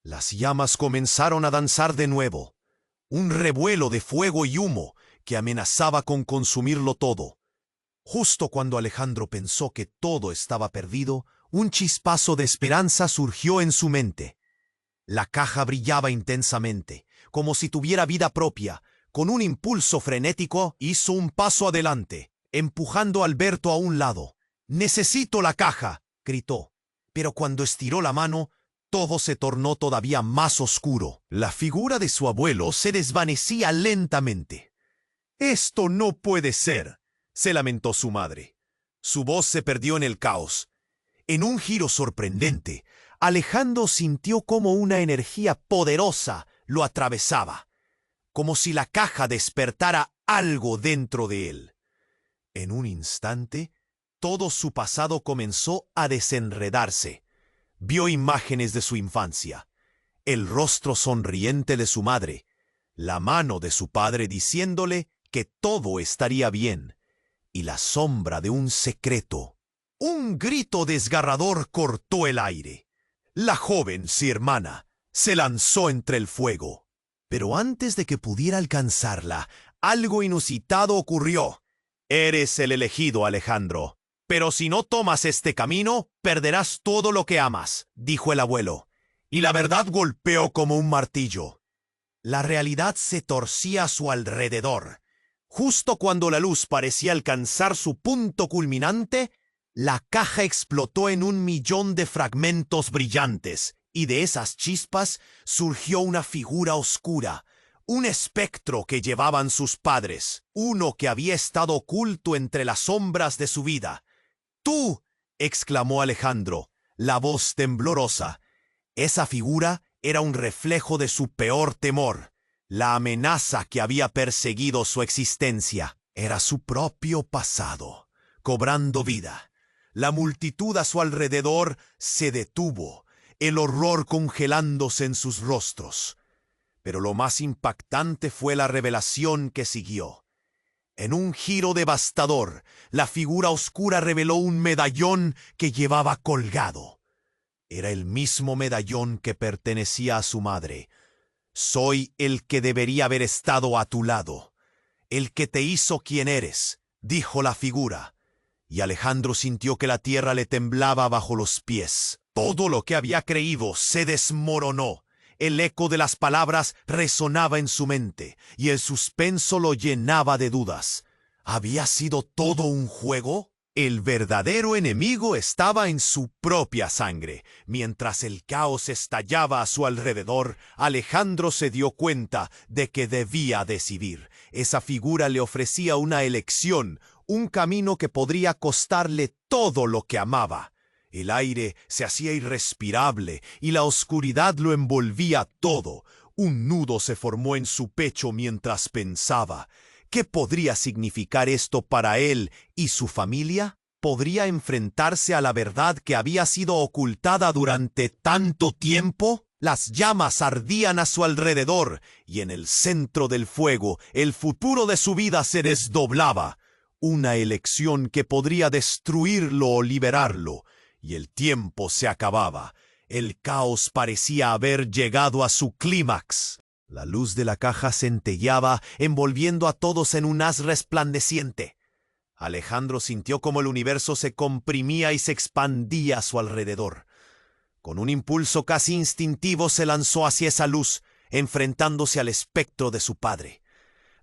Las llamas comenzaron a danzar de nuevo, un revuelo de fuego y humo que amenazaba con consumirlo todo. Justo cuando Alejandro pensó que todo estaba perdido, un chispazo de esperanza surgió en su mente. La caja brillaba intensamente, como si tuviera vida propia. Con un impulso frenético, hizo un paso adelante, empujando a Alberto a un lado. «¡Necesito la caja!», gritó. Pero cuando estiró la mano, todo se tornó todavía más oscuro. La figura de su abuelo se desvanecía lentamente. «¡Esto no puede ser!», se lamentó su madre. Su voz se perdió en el caos. En un giro sorprendente, Alejandro sintió como una energía poderosa lo atravesaba, como si la caja despertara algo dentro de él. En un instante, todo su pasado comenzó a desenredarse. Vio imágenes de su infancia, el rostro sonriente de su madre, la mano de su padre diciéndole que todo estaría bien, y la sombra de un secreto. Un grito desgarrador cortó el aire. La joven, su hermana, se lanzó entre el fuego. Pero antes de que pudiera alcanzarla, algo inusitado ocurrió. Eres el elegido, Alejandro. Pero si no tomas este camino, perderás todo lo que amas, dijo el abuelo. Y la verdad golpeó como un martillo. La realidad se torcía a su alrededor. Justo cuando la luz parecía alcanzar su punto culminante, la caja explotó en 1.000.000 de fragmentos brillantes, y de esas chispas surgió una figura oscura, un espectro que llevaban sus padres, uno que había estado oculto entre las sombras de su vida. ¡Tú!, exclamó Alejandro, la voz temblorosa. Esa figura era un reflejo de su peor temor. La amenaza que había perseguido su existencia era su propio pasado, cobrando vida. La multitud a su alrededor se detuvo, el horror congelándose en sus rostros. Pero lo más impactante fue la revelación que siguió. En un giro devastador, la figura oscura reveló un medallón que llevaba colgado. Era el mismo medallón que pertenecía a su madre. Soy el que debería haber estado a tu lado, el que te hizo quien eres, dijo la figura. Y Alejandro sintió que la tierra le temblaba bajo los pies. Todo lo que había creído se desmoronó. El eco de las palabras resonaba en su mente, y el suspenso lo llenaba de dudas. ¿Había sido todo un juego? El verdadero enemigo estaba en su propia sangre. Mientras el caos estallaba a su alrededor, Alejandro se dio cuenta de que debía decidir. Esa figura le ofrecía una elección, un camino que podría costarle todo lo que amaba. El aire se hacía irrespirable y la oscuridad lo envolvía todo. Un nudo se formó en su pecho mientras pensaba. ¿Qué podría significar esto para él y su familia? ¿Podría enfrentarse a la verdad que había sido ocultada durante tanto tiempo? Las llamas ardían a su alrededor y en el centro del fuego el futuro de su vida se desdoblaba. Una elección que podría destruirlo o liberarlo. Y el tiempo se acababa. El caos parecía haber llegado a su clímax. La luz de la caja centelleaba, envolviendo a todos en un haz resplandeciente. Alejandro sintió como el universo se comprimía y se expandía a su alrededor. Con un impulso casi instintivo se lanzó hacia esa luz, enfrentándose al espectro de su padre.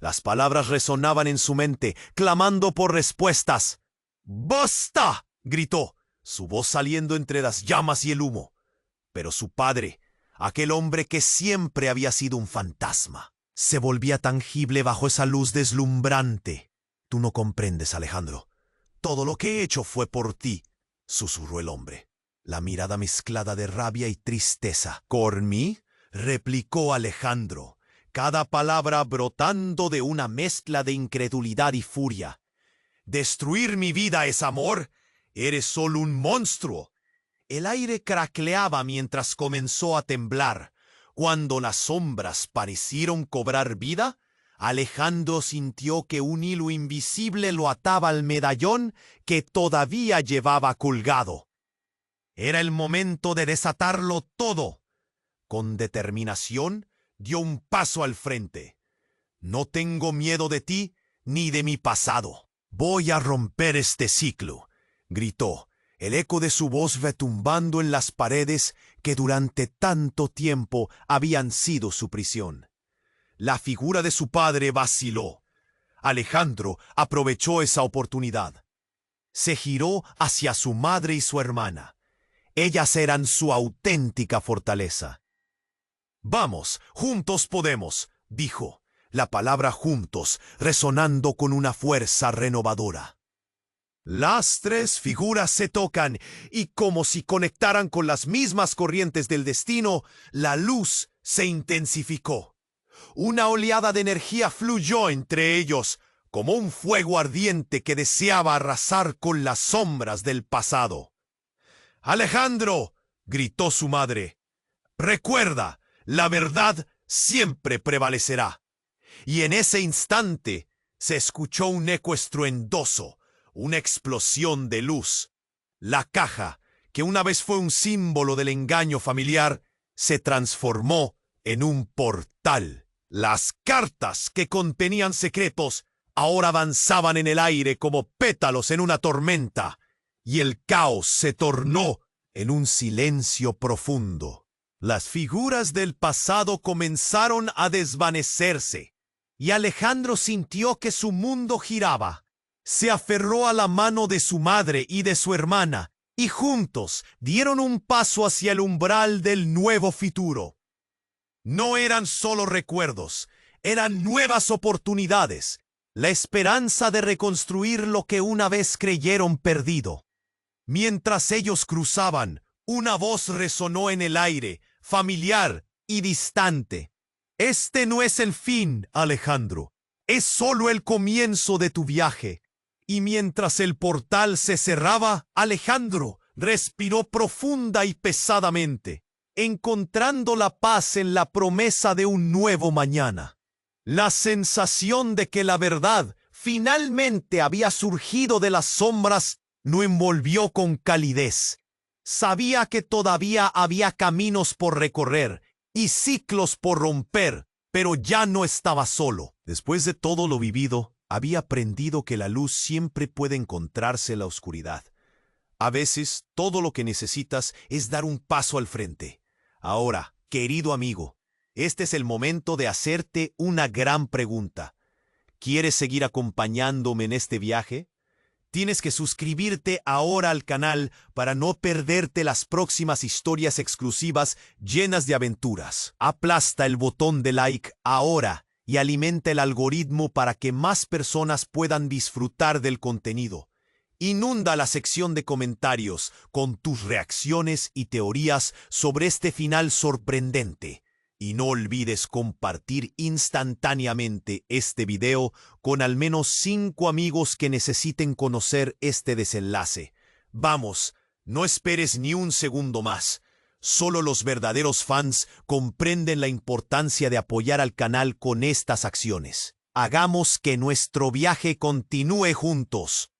Las palabras resonaban en su mente, clamando por respuestas. ¡Basta!, gritó, su voz saliendo entre las llamas y el humo. Pero su padre, aquel hombre que siempre había sido un fantasma, se volvía tangible bajo esa luz deslumbrante. «Tú no comprendes, Alejandro. Todo lo que he hecho fue por ti», susurró el hombre, la mirada mezclada de rabia y tristeza. «¿Por mí?», replicó Alejandro, cada palabra brotando de una mezcla de incredulidad y furia. «¿Destruir mi vida es amor? Eres solo un monstruo». El aire craqueleaba mientras comenzó a temblar. Cuando las sombras parecieron cobrar vida, Alejandro sintió que un hilo invisible lo ataba al medallón que todavía llevaba colgado. Era el momento de desatarlo todo. Con determinación, dio un paso al frente. «No tengo miedo de ti ni de mi pasado. Voy a romper este ciclo», gritó, el eco de su voz retumbando en las paredes que durante tanto tiempo habían sido su prisión. La figura de su padre vaciló. Alejandro aprovechó esa oportunidad. Se giró hacia su madre y su hermana. Ellas eran su auténtica fortaleza. «Vamos, juntos podemos», dijo, la palabra juntos resonando con una fuerza renovadora. Las tres figuras se tocan y como si conectaran con las mismas corrientes del destino, la luz se intensificó. Una oleada de energía fluyó entre ellos, como un fuego ardiente que deseaba arrasar con las sombras del pasado. «Alejandro», gritó su madre. Recuerda, la verdad siempre prevalecerá. Y en ese instante se escuchó un eco estruendoso, una explosión de luz. La caja, que una vez fue un símbolo del engaño familiar, se transformó en un portal. Las cartas que contenían secretos ahora avanzaban en el aire como pétalos en una tormenta, y el caos se tornó en un silencio profundo. Las figuras del pasado comenzaron a desvanecerse, y Alejandro sintió que su mundo giraba. Se aferró a la mano de su madre y de su hermana, y juntos dieron un paso hacia el umbral del nuevo futuro. No eran solo recuerdos, eran nuevas oportunidades, la esperanza de reconstruir lo que una vez creyeron perdido. Mientras ellos cruzaban, una voz resonó en el aire, familiar y distante. Este no es el fin, Alejandro. Es solo el comienzo de tu viaje. Y mientras el portal se cerraba, Alejandro respiró profunda y pesadamente, encontrando la paz en la promesa de un nuevo mañana. La sensación de que la verdad finalmente había surgido de las sombras lo envolvió con calidez. Sabía que todavía había caminos por recorrer y ciclos por romper, pero ya no estaba solo. Después de todo lo vivido, había aprendido que la luz siempre puede encontrarse en la oscuridad. A veces, todo lo que necesitas es dar un paso al frente. Ahora, querido amigo, este es el momento de hacerte una gran pregunta. ¿Quieres seguir acompañándome en este viaje? Tienes que suscribirte ahora al canal para no perderte las próximas historias exclusivas llenas de aventuras. Aplasta el botón de like ahora y alimenta el algoritmo para que más personas puedan disfrutar del contenido. Inunda la sección de comentarios con tus reacciones y teorías sobre este final sorprendente. Y no olvides compartir instantáneamente este video con al menos 5 amigos que necesiten conocer este desenlace. Vamos, no esperes ni un segundo más. Solo los verdaderos fans comprenden la importancia de apoyar al canal con estas acciones. Hagamos que nuestro viaje continúe juntos.